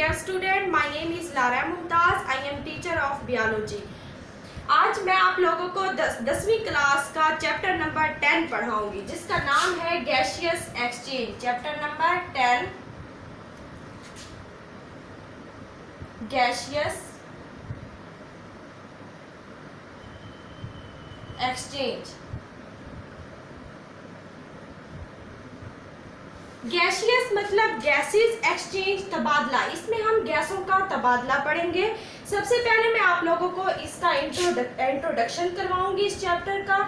dear student, my name is Lara Mumtaz. I am teacher of biology. आज मैं आप लोगों को 10वीं क्लास का चैप्टर नंबर 10 पढ़ाऊंगी जिसका नाम है gaseous exchange. Chapter number 10 gaseous exchange. Gaseous मतलब गैसेस एक्सचेंज, तबादला। इसमें हम गैसों का तबादला पढ़ेंगे। सबसे पहले मैं आप लोगों को इसका इंट्रोडक्शन करवाऊंगी इस चैप्टर का।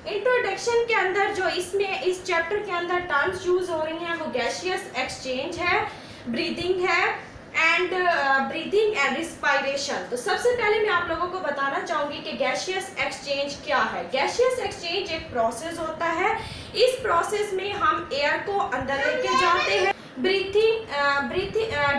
इंट्रोडक्शन के अंदर जो इसमें इस चैप्टर के अंदर टर्म्स यूज हो रही हैं वो गैसियस एक्सचेंज है, ब्रीदिंग है एंड रिस्पायरेशन। तो सबसे पहले मैं आप लोगों को बताना चाहूंगी कि गैसियस एक्सचेंज क्या है। गैसियस एक्सचेंज एक प्रोसेस होता है। इस प्रोसेस में हम एयर को अंदर लेके जाते हैं।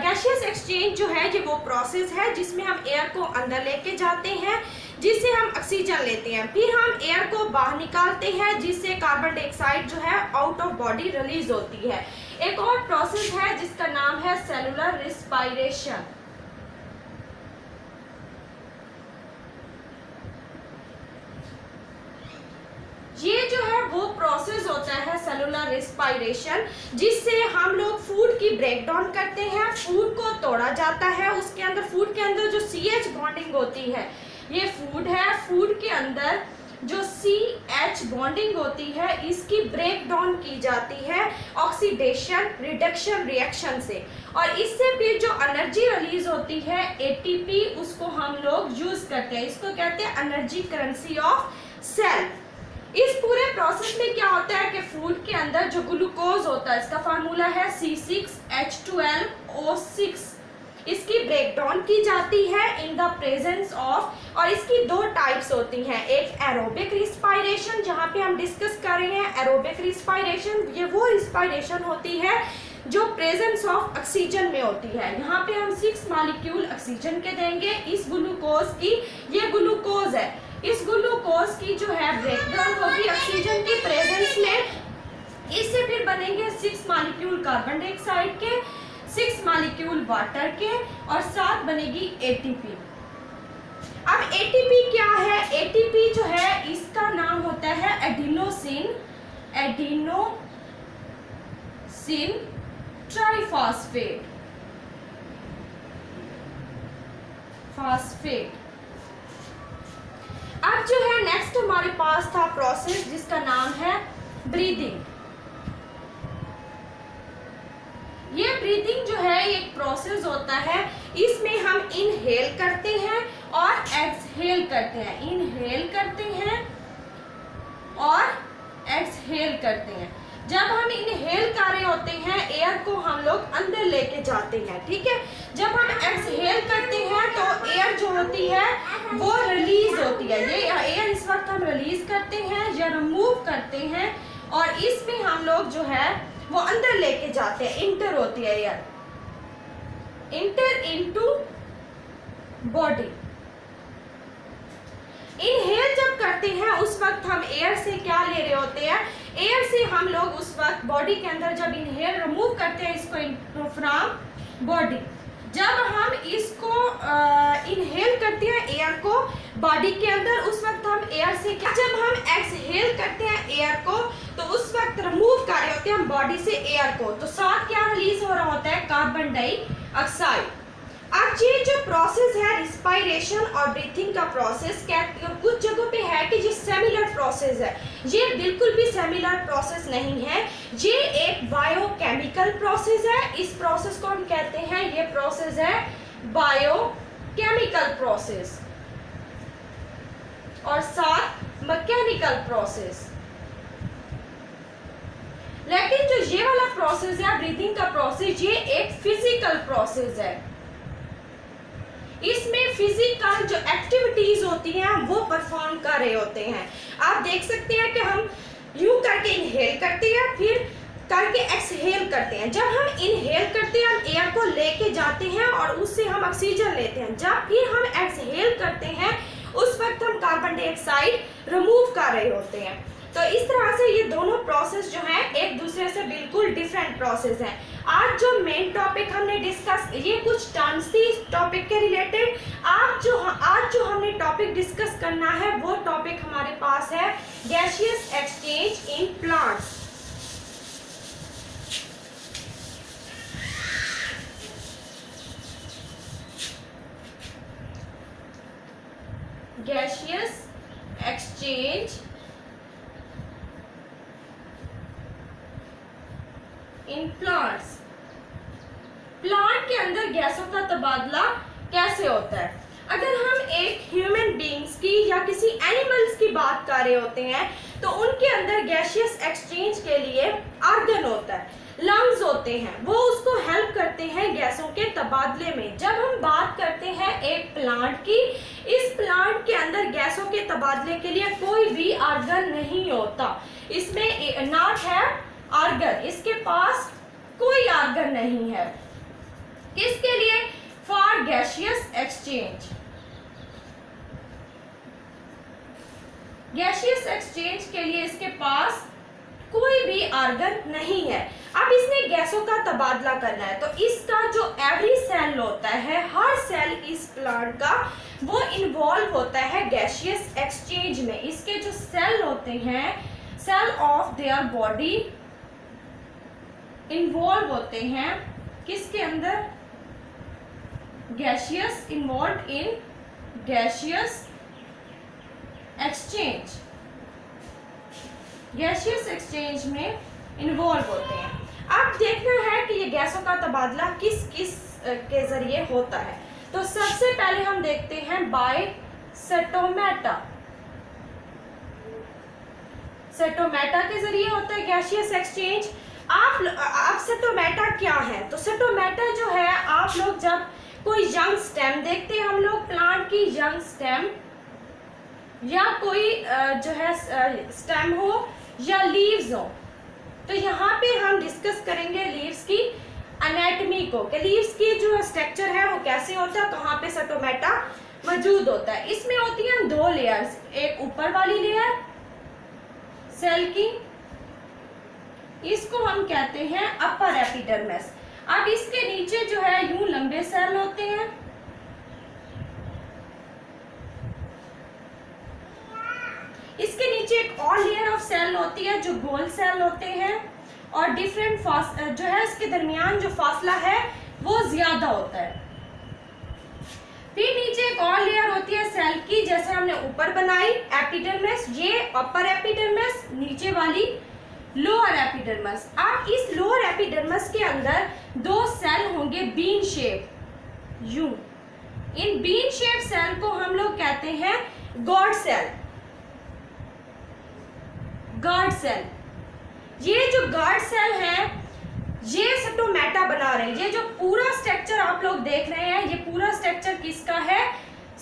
गैसियस एक्सचेंज जो है ये वो प्रोसेस है जिसमें हम एयर को अंदर लेके जाते हैं जिससे हम ऑक्सीजन लेते हैं, फिर हम एयर को बाहर निकालते हैं जिससे कार्बन डाइऑक्साइड जो है आउट ऑफ बॉडी रिलीज होती है। एक और प्रोसेस है जिसका नाम है सेलुलर रिस्पायरेशन। ये जो है वो प्रोसेस होता है सेलुलर रिस्पायरेशन जिससे हम लोग फूड की ब्रेकडाउन करते हैं। फूड को तोड़ा जाता है, उसके अंदर फूड के अंदर जो CH बॉन्डिंग होती है, ये फूड है। फूड के अंदर जो CH बॉन्डिंग होती है इसकी ब्रेकडाउन की जाती है ऑक्सीडेशन रिडक्शन रिएक्शन से, और इससे फिर जो एनर्जी रिलीज होती है ATP, उसको हम लोग यूज करते हैं। इसको कहते हैं एनर्जी करेंसी ऑफ सेल। इस पूरे प्रोसेस में क्या होता है कि फूड के अंदर जो ग्लूकोज होता है, इसका फार्मूला है C6H12O6, इसकी ब्रेकडाउन की जाती है इन द प्रेजेंस ऑफ, और इसकी दो टाइप्स होती हैं। एक एरोबिक रिस्पायरेशन, जहाँ पे हम डिस्कस कर रहे हैं एरोबिक रिस्पायरेशन, ये वो रिस्पायरेशन होती है जो प्रेजेंस ऑफ ऑक्सीजन में होती है। यहाँ पे हम 6 मॉलिक्यूल ऑक्सीजन के देंगे। इस ग्लूकोज की, ये ग्लूकोज है, इस ग्लूकोज की जो है ब्रेकडाउन होगी ऑक्सीजन की प्रेजेंस में। इससे फिर बनेंगे 6 मॉलिक्यूल कार्बन डाइऑक्साइड के, 6 मॉलिक्यूल वाटर के, और 7 बनेगी ATP। अब ATP क्या है? ATP जो है इसका नाम होता है एडिनोसिन ट्राइफॉस्फेट अब जो है नेक्स्ट हमारे पास था प्रोसेस जिसका नाम है ब्रीदिंग। ये ब्रीदिंग जो है एक प्रोसेस होता है, इसमें हम इनहेल करते हैं और एक्सहेल करते हैं। इनहेल करते हैं और एक्सहेल करते हैं। जब हम इनहेल कर रहे होते हैं एयर को हम लोग अंदर लेके जाते हैं, ठीक है। जब हम एक्सहेल करते हैं तो एयर जो होती है वो रिलीज होती है। ये एयर इस वक्त हम रिलीज करते हैं या रिमूव करते हैं, और इसमें हम लोग जो है वो अंदर लेके जाते हैं। इंटर होती है air, inter into body. Inhale जब करते हैं उस वक्त हम एयर से क्या ले रहे होते हैं? एयर से हम लोग उस वक्त बॉडी के अंदर जब इनहेल रिमूव करते हैं इसको फ्रॉम बॉडी, जब हम इसको इनहेल करते हैं एयर को बॉडी के अंदर, उस वक्त हम एयर से क्या, जब हम एक्सहेल करते हैं एयर को तो उस वक्त रिमूव कर रहे होते हैं हम बॉडी से एयर को, तो साथ क्या रिलीज हो रहा होता है? Carbon dioxide. अब ये जो प्रोसेस है रिस्पायरेशन और ब्रीथिंग का प्रोसेस, कुछ जगहों पे है कि ये सिमिलर प्रोसेस है, ये बिल्कुल भी सिमिलर प्रोसेस नहीं है। ये एक बायोकेमिकल प्रोसेस है। इस प्रोसेस को हम कहते हैं, ये प्रोसेस है बायोकेमिकल प्रोसेस, और साथ मैकेनिकल प्रोसेस। लेकिन जो ये वाला प्रोसेस है ब्रीथिंग का प्रोसेस, ये एक फिजिकल प्रोसेस है। इसमें फिजिकल जो एक्टिविटीज होती हैं वो परफॉर्म कर रहे होते हैं। आप देख सकते हैं कि हम यूं करके इनहेल करते हैं, फिर करके एक्सहेल करते हैं। जब हम इनहेल करते हैं हम एयर को लेके जाते हैं और उससे हम ऑक्सीजन लेते हैं। जब फिर हम एक्सहेल करते हैं उस वक्त हम कार्बन डाइऑक्साइड रिमूव कर रहे होते हैं। तो इस तरह से ये दोनों प्रोसेस जो है एक दूसरे से बिल्कुल सेल प्रोसेस है। आज जो मेन टॉपिक हमने डिस्कस, ये कुछ टर्म्स थी इस टॉपिक के रिलेटेड। आज जो हमने टॉपिक डिस्कस करना है वो टॉपिक हमारे पास है gaseous exchange in plants. Gaseous exchange in plants. Plant के अंदर गैसों का तबादला कैसे होता है? अगर हम एक ह्यूमन बीइंग्स की या किसी एनिमल्स की बात कर रहे होते हैं तो उनके अंदर गैसियस एक्सचेंज के लिए ऑर्गन होता है, लंग्स होते हैं, वो उसको हेल्प करते हैं गैसों के तबादले में। जब हम बात करते हैं एक प्लांट की, इस प्लांट के अंदर गैसों के तबादले के लिए कोई भी ऑर्गन नहीं होता, इसमें नॉट है ऑर्गन, इसके पास कोई ऑर्गन नहीं है। किसके लिए? For gaseous exchange. Gaseous exchange के लिए इसके पास कोई भी ऑर्गन नहीं है। अब इसने गैसों का तबादला करना है तो इसका जो एवरी सेल होता है, हर सेल इस प्लांट का, वो इन्वॉल्व होता है गैसियस एक्सचेंज में। इसके जो सेल होते हैं, cell of their body involve होते हैं किसके अंदर? Gaseous, involve in gaseous exchange. Gaseous exchange में इन्वॉल्व होते हैं। अब देखना है कि ये गैसों का तबादला किस किस के जरिए होता है। तो सबसे पहले हम देखते हैं बाय सेटोमेटा। सेटोमेटा के जरिए होता है गैसियस एक्सचेंज। आप सेटोमेटा क्या है? तो सेटोमेटा जो है, आप लोग जब कोई यंग स्टेम देखते हैं, हम लोग प्लांट की यंग स्टेम या कोई जो है स्टेम हो या लीव्स हो, तो यहाँ पे हम डिस्कस करेंगे लीव्स की एनाटॉमी को, कि लीव्स की जो स्ट्रक्चर है वो कैसे होता है, कहाँ पे सेटोमेटा मौजूद होता है। इसमें होती हैं दो लेयर्स, एक ऊपर वाली लेयर सेल की, इसको हम कहते हैं अपर एपिडर्मिस। अब इसके नीचे जो है यूं लंबे सेल होते हैं, इसके नीचे एक और लेयर ऑफ सेल होती है जो गोल सेल होते हैं, और डिफरेंट जो है इसके दरमियान जो फासला है वो ज्यादा होता है। फिर नीचे एक और लेयर होती है सेल की, जैसे हमने ऊपर बनाई एपिडर्मिस, ये अपर एपिडर्मिस, नीचे वाली लोअर एपिडर्मिस। अब इस लोअर एपिडर्मिस के अंदर दो सेल होंगे बीन शेप, यूं। इन बीन शेप सेल को हम लोग कहते हैं गॉड सेल। गार्ड सेल, ये जो गार्ड सेल है ये सेटोमेटा बना रहे हैं। ये जो पूरा स्ट्रक्चर आप लोग देख रहे हैं, ये पूरा स्ट्रक्चर किसका है?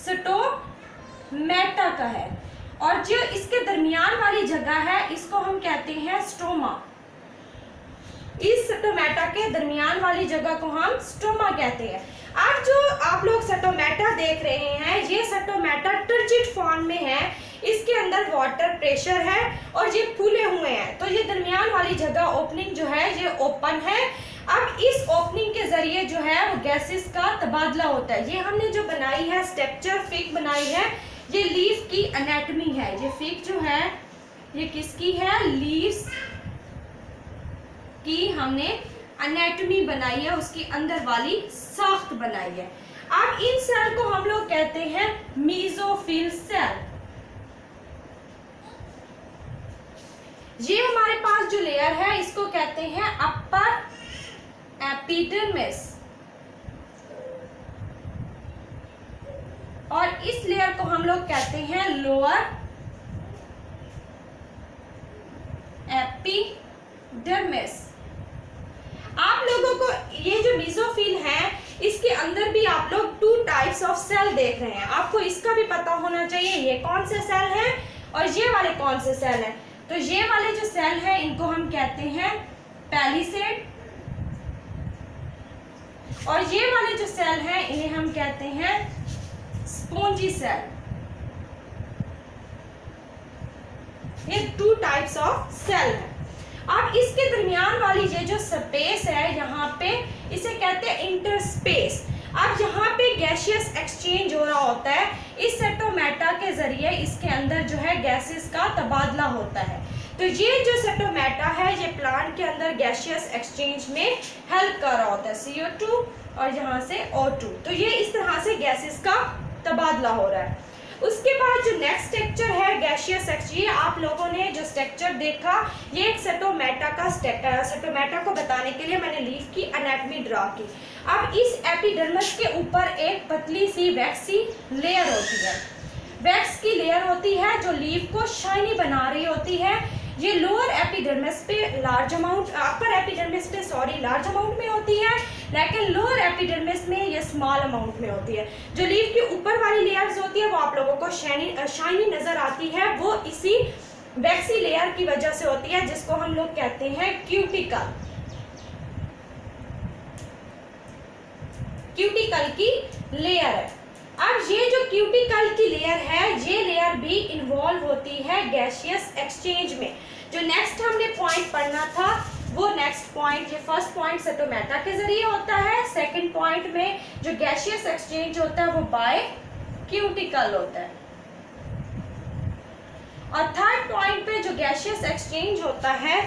सेटोमेटा का है। और जो इसके दरमियान वाली जगह है इसको हम कहते हैं स्ट्रोमा। इस सेटोमेटा के दरमियान वाली जगह को हम स्ट्रोमा कहते हैं। अब जो आप लोग सेटोमेटा देख रहे हैं, ये सेटोमेटा टर्जिड फॉर्म में है, इसके अंदर वाटर प्रेशर है और ये फूले हुए हैं, तो ये दरमियान वाली जगह ओपनिंग जो है ये ओपन है। अब इस ओपनिंग के जरिए जो है वो गैसेस का तबादला होता है। ये हमने जो बनाई है स्ट्रक्चर, फिग बनाई है, ये लीफ की एनाटॉमी है। ये फिग जो है ये किसकी है? लीव्स की हमने एनाटॉमी बनाई है, उसकी अंदर वाली साख्त बनाई है। अब इन सेल को हम लोग कहते हैं मीजोफिल सेल। ये हमारे पास जो लेयर है इसको कहते हैं अपर एपिडर्मिस, और इस लेयर को हम लोग कहते हैं लोअर एपिडर्मिस। आप लोगों को ये जो मेसोफिल है इसके अंदर भी आप लोग टू टाइप्स ऑफ सेल देख रहे हैं, आपको इसका भी पता होना चाहिए ये कौन से सेल हैं और ये वाले कौन से सेल हैं। तो ये वाले जो सेल हैं इनको हम कहते हैं पैलिसेड, और ये वाले जो सेल हैं इन्हें हम कहते हैं स्पॉन्जी सेल। ये टू टाइप्स ऑफ सेल है। अब इसके दरमियान वाली वाली ये जो स्पेस है यहाँ पे इसे कहते हैं इंटरस्पेस। अब यहाँ पे गैसियस एक्सचेंज हो रहा होता है, इस सेटोमेटा के जरिए इसके अंदर जो है गैसेस का तबादला होता है। तो ये जो सेटोमेटा है ये प्लांट के अंदर गैसियस एक्सचेंज में हेल्प कर रहा होता है, CO2 और यहाँ से O2। तो ये इस तरह से गैसेस का तबादला हो रहा है। उसके बाद जो नेक्स्ट स्ट्रक्चर है गैसियस एक्सचेंज, ये आप लोगों ने जो स्ट्रक्चर देखा ये एक सेटोमेटा का सेटोमेटा को बताने के लिए मैंने लीफ की एनाटॉमी ड्रा की। अब इस एपिडर्मिस के ऊपर एक पतली सी वैक्सी लेयर होती है, वैक्स की लेयर होती है जो लीफ को शाइनी बना रही होती है। ये लोअर एपिडर्मिस पे लार्ज अमाउंट, अपर एपिडर्मिस पे लार्ज अमाउंट में होती है, लेकिन लोअर एपिडर्मिस में ये स्मॉल अमाउंट में होती है। जो लीफ की ऊपर वाली लेयर्स होती है वो आप लोगों को शाइनी नजर आती है, वो इसी वैक्सी लेयर की वजह से होती है जिसको हम लोग कहते हैं क्यूटिकल। क्यूटिकल की लेयर है। अब ये जो क्यूटिकल की लेयर है ये लेयर भी इन्वॉल्व होती है गैसियस एक्सचेंज में। जो नेक्स्ट हमने पॉइंट पढ़ना था वो नेक्स्ट पॉइंट, ये फर्स्ट पॉइंट सेटोमेटा के जरिए होता है, सेकंड पॉइंट में जो गैसियस एक्सचेंज होता है वो बाय क्यूटिकल होता है, और थर्ड पॉइंट पे जो गैसियस एक्सचेंज होता है।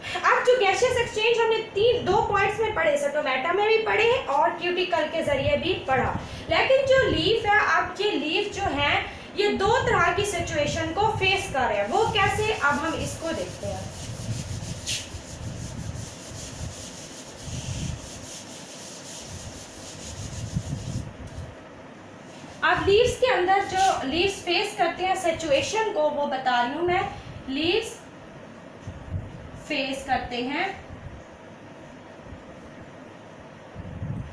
अब जो गैसियस एक्सचेंज हमने दो पॉइंट्स में पढ़े, सेटोमेटा में भी पढ़े और क्यूटिकल के जरिए भी पढ़ा। लेकिन जो लीफ है, अब ये लीफ जो है ये दो तरह की सिचुएशन को फेस कर रहे हैं। वो कैसे, अब हम इसको देखते हैं। अब लीव्स के अंदर जो लीव्स फेस करते हैं सिचुएशन को वो बता रही हूं मैं। लीव्स फेस करते हैं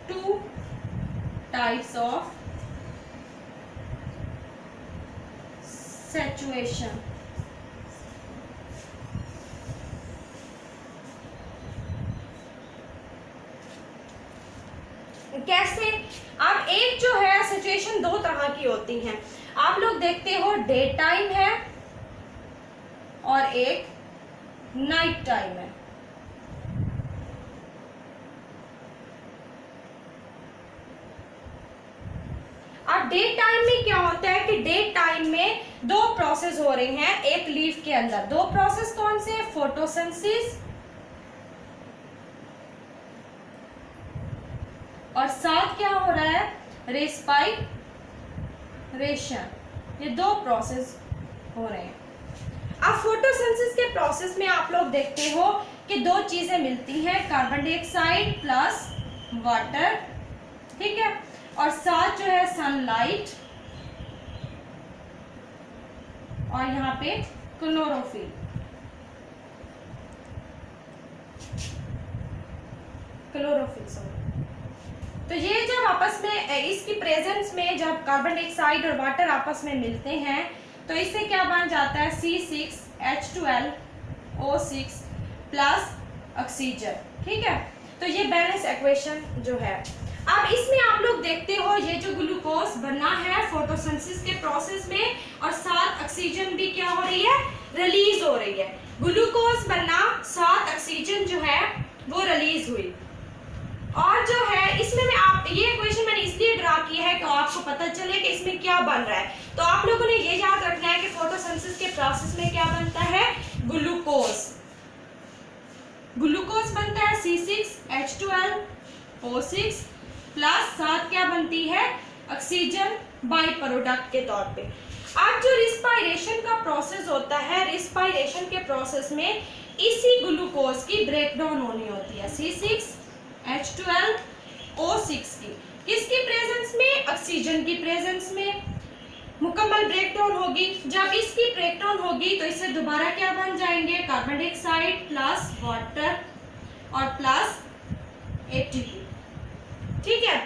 टू टाइप्स ऑफ सिचुएशन। कैसे, अब एक जो है सिचुएशन दो तरह की होती हैं, आप लोग देखते हो डे टाइम है और एक नाइट टाइम है। अब डे टाइम में क्या होता है कि डे टाइम में दो प्रोसेस हो रहे हैं एक लीफ के अंदर। दो प्रोसेस कौन से, फोटोसिंथेसिस और साथ क्या हो रहा है, रेस्पिरेशन। ये दो प्रोसेस हो रहे हैं। अब फोटोसिंथेसिस के प्रोसेस में आप लोग देखते हो कि दो चीजें मिलती हैं, कार्बन डाइऑक्साइड प्लस वाटर, ठीक है, और साथ जो है सनलाइट और यहाँ पे क्लोरोफिल। तो ये जब आपस में इसकी प्रेजेंस में जब कार्बन डाइऑक्साइड और वाटर आपस में मिलते हैं तो इससे क्या बन जाता है, C6H12O6 प्लस ऑक्सीजन, ठीक है। तो ये बैलेंस इक्वेशन जो है। अब इसमें आप लोग देखते हो ये जो ग्लूकोज बना है फोटोसिंथेसिस के प्रोसेस में और साथ ऑक्सीजन भी क्या हो रही है, रिलीज हो रही है। ग्लूकोज बना साथ ऑक्सीजन जो है वो रिलीज हुई। और जो है इसमें मैं आप ये इक्वेशन मैंने इसलिए ड्रा की है कि आपको पता चले कि इसमें क्या बन रहा है। तो आप लोगों ने ये याद रखना है कि फोटोसिंथेसिस के प्रोसेस में क्या बनता है, ग्लूकोज। ग्लूकोज बनता है C6H12O6 प्लस साथ क्या बनती है, ऑक्सीजन बाई प्रोडक्ट के तौर पे। अब जो रिस्पायरेशन का प्रोसेस होता है, रिस्पायरेशन के प्रोसेस में इसी ग्लूकोज की ब्रेकडाउन होनी होती है, C6H12O6 की। किसकी प्रेजेंस में, ऑक्सीजन की प्रेजेंस में मुकम्मल ब्रेकडाउन होगी। जब इसकी ब्रेकडाउन होगी तो इससे दोबारा क्या बन जाएंगे, कार्बन डाइऑक्साइड प्लस वाटर और प्लस ATP, ठीक है।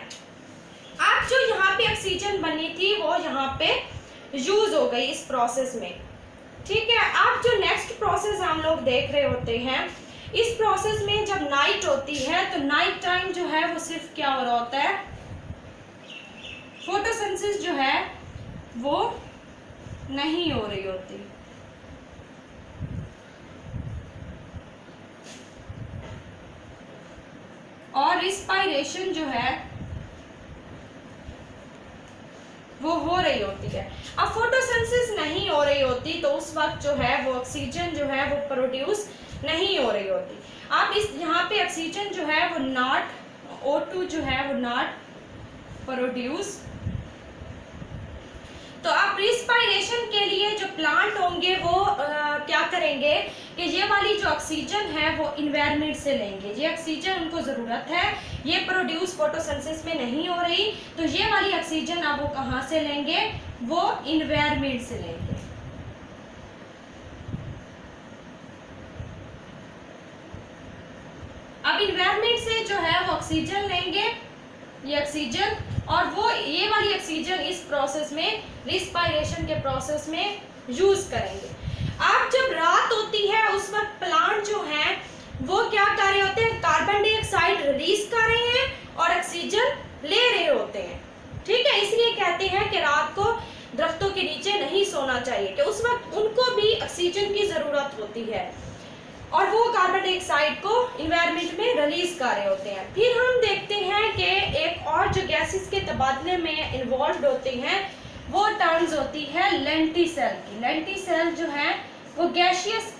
अब जो यहाँ पे ऑक्सीजन बनी थी वो यहाँ पे यूज हो गई इस प्रोसेस में, ठीक है। अब जो नेक्स्ट प्रोसेस हम लोग देख रहे होते हैं, इस प्रोसेस में जब नाइट होती है तो नाइट टाइम जो है वो सिर्फ क्या हो रहा होता है, फोटोसिंथेसिस जो है वो नहीं हो रही होती। और रिस्पायरेशन जो है वो हो रही होती है। अब फोटोसिंथेसिस नहीं हो रही होती तो उस वक्त जो है वो ऑक्सीजन जो है वो प्रोड्यूस नहीं हो रही होती। अब इस यहाँ पे ऑक्सीजन जो है वो नॉट O2 जो है वो नॉट प्रोड्यूस। तो अब रिस्पायरेशन के लिए जो प्लांट होंगे वो क्या करेंगे कि ये वाली जो ऑक्सीजन है वो इन्वायरमेंट से लेंगे। ये ऑक्सीजन उनको ज़रूरत है, ये प्रोड्यूस फोटोसिंथेसिस में नहीं हो रही, तो ये वाली ऑक्सीजन अब वो कहाँ से लेंगे, वो इन्वायरमेंट से लेंगे। अब इन्वायरमेंट से जो है वो ऑक्सीजन लेंगे, ये ऑक्सीजन, और वो ये वाली ऑक्सीजन इस प्रोसेस में, रिस्पायरेशन के प्रोसेस में यूज करेंगे। अब जब रात होती है उस वक्त प्लांट जो है वो क्या कर रहे होते हैं, कार्बन डाइऑक्साइड रिलीज कर रहे हैं और ऑक्सीजन ले रहे होते हैं। ठीक है, इसलिए कहते हैं कि रात को दरख्तों के नीचे नहीं सोना चाहिए, कि उस वक्त उनको भी ऑक्सीजन की जरूरत होती है और वो कार्बन डाइऑक्साइड को इन्वायरमेंट में रिलीज कर रहे होते हैं। फिर हम देखते हैं कि एक और जो गैसेस के तबादले में इन्वॉल्व होते हैं वो टर्म्स होती है लेंटिसेल की। लेंटिसेल जो है वो गैसियस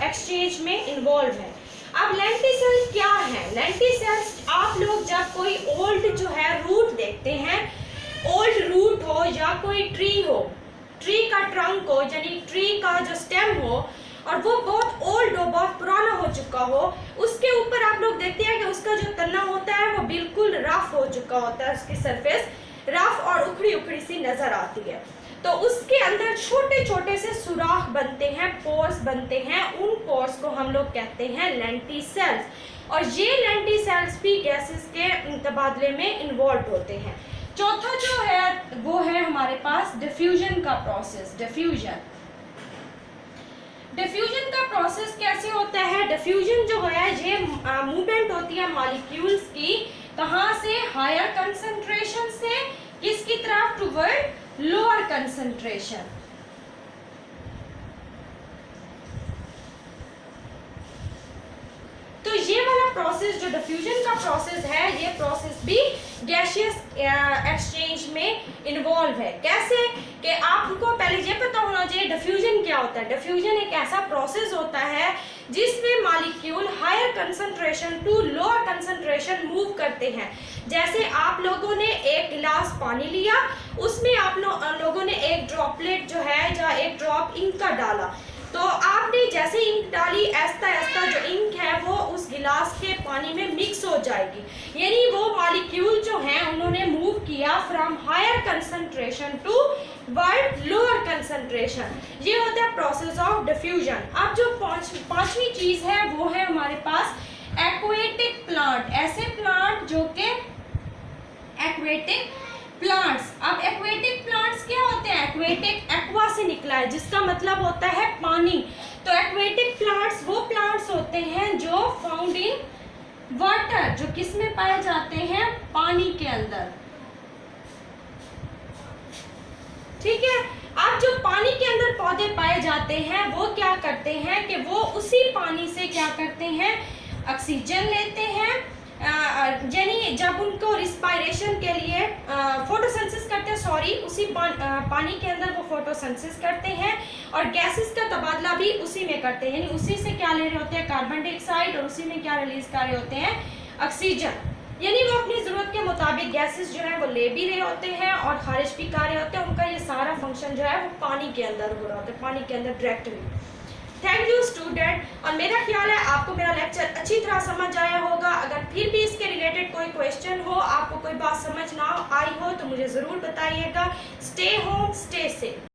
एक्सचेंज में इन्वॉल्व है। अब लेंटिसेल क्या है? लेंटिसेल आप लोग जब कोई ओल्ड जो है रूट देखते हैं, ओल्ड रूट हो या कोई ट्री हो, ट्री का ट्रंक हो यानी ट्री का जो स्टेम हो और वो बहुत ओल्ड हो, बहुत पुराना हो चुका हो, उसके ऊपर आप लोग देखते हैं कि उसका जो तना होता है वो बिल्कुल रफ हो चुका होता है, उसकी सरफेस रफ और उखड़ी उखड़ी सी नजर आती है। तो उसके अंदर छोटे छोटे से सुराख बनते हैं, पोर्स बनते हैं, उन पोर्स को हम लोग कहते हैं लेंटिसेल्स। और ये लेंटिसेल्स भी गैसेस के तबादले में इन्वॉल्व होते हैं। चौथा जो है वो है हमारे पास डिफ्यूजन का प्रोसेस। डिफ्यूजन का प्रोसेस कैसे होता है? डिफ्यूजन जो है ये मूवमेंट होती है मॉलिक्यूल्स की, कहाँ से, हायर कंसंट्रेशन से किसकी तरफ, टुवर्ड लोअर कंसंट्रेशन। तो ये वाला प्रोसेस जो डिफ्यूजन का प्रोसेस है, ये प्रोसेस भी गैसियस एक्सचेंज में इन्वॉल्व है। कैसे कि आपको पहले ये पता होना चाहिए डिफ्यूजन क्या होता है। डिफ्यूजन एक ऐसा प्रोसेस होता है जिसमें molecule higher concentration to lower concentration move करते हैं। जैसे आप लोगों ने एक गिलास पानी लिया, उसमें आप लोगों ने एक ड्रॉपलेट जो है या एक ड्रॉप इंक का डाला, तो आपने जैसे इंक डाली ऐसा ऐसा जो इंक है वो उस गिलास के पानी में मिक्स हो जाएगी। यानी वो मॉलिक्यूल जो हैं उन्होंने मूव किया from higher concentration towards lower concentration. ये होता है प्रोसेस ऑफ डिफ्यूजन। अब जो पांचवी चीज है वो है हमारे पास एक्वेटिक प्लांट। ऐसे प्लांट जो कि एक्वेटिक प्लांट्स। अब एक्वेटिक प्लांट्स क्या होते हैं? एक्वेटिक एक्वा से निकला है जिसका मतलब होता है पानी। तो एक्वेटिक प्लांट्स वो प्लांट्स होते हैं जो फाउंड इन वाटर, जो किस में पाए जाते हैं, पानी के अंदर। ठीक है, अब जो पानी के अंदर पौधे पाए जाते हैं वो क्या करते हैं कि वो उसी पानी से क्या करते हैं, ऑक्सीजन लेते हैं। यानी जब उनको रिस्पायरेशन के लिए फोटोसिंथेसिस करते हैं, सॉरी, उसी पानी के अंदर वो फोटोसिंथेसिस करते हैं और गैसेस का तबादला भी उसी में करते हैं। यानी उसी से क्या ले रहे होते हैं, कार्बन डाइऑक्साइड, और उसी में क्या रिलीज कर रहे होते हैं, ऑक्सीजन। यानी वो अपनी ज़रूरत के मुताबिक गैसेस जो है वो ले भी रहे होते हैं और खारिज भी कर रहे होते हैं। उनका ये सारा फंक्शन जो है वो पानी के अंदर हो रहा होता है, पानी के अंदर डायरेक्टली। थैंक यू स्टूडेंट, और मेरा ख्याल है आपको मेरा लेक्चर अच्छी तरह समझ आया होगा। अगर फिर भी इसके रिलेटेड कोई क्वेश्चन हो, आपको कोई बात समझ ना आई हो तो मुझे ज़रूर बताइएगा। Stay home, stay safe.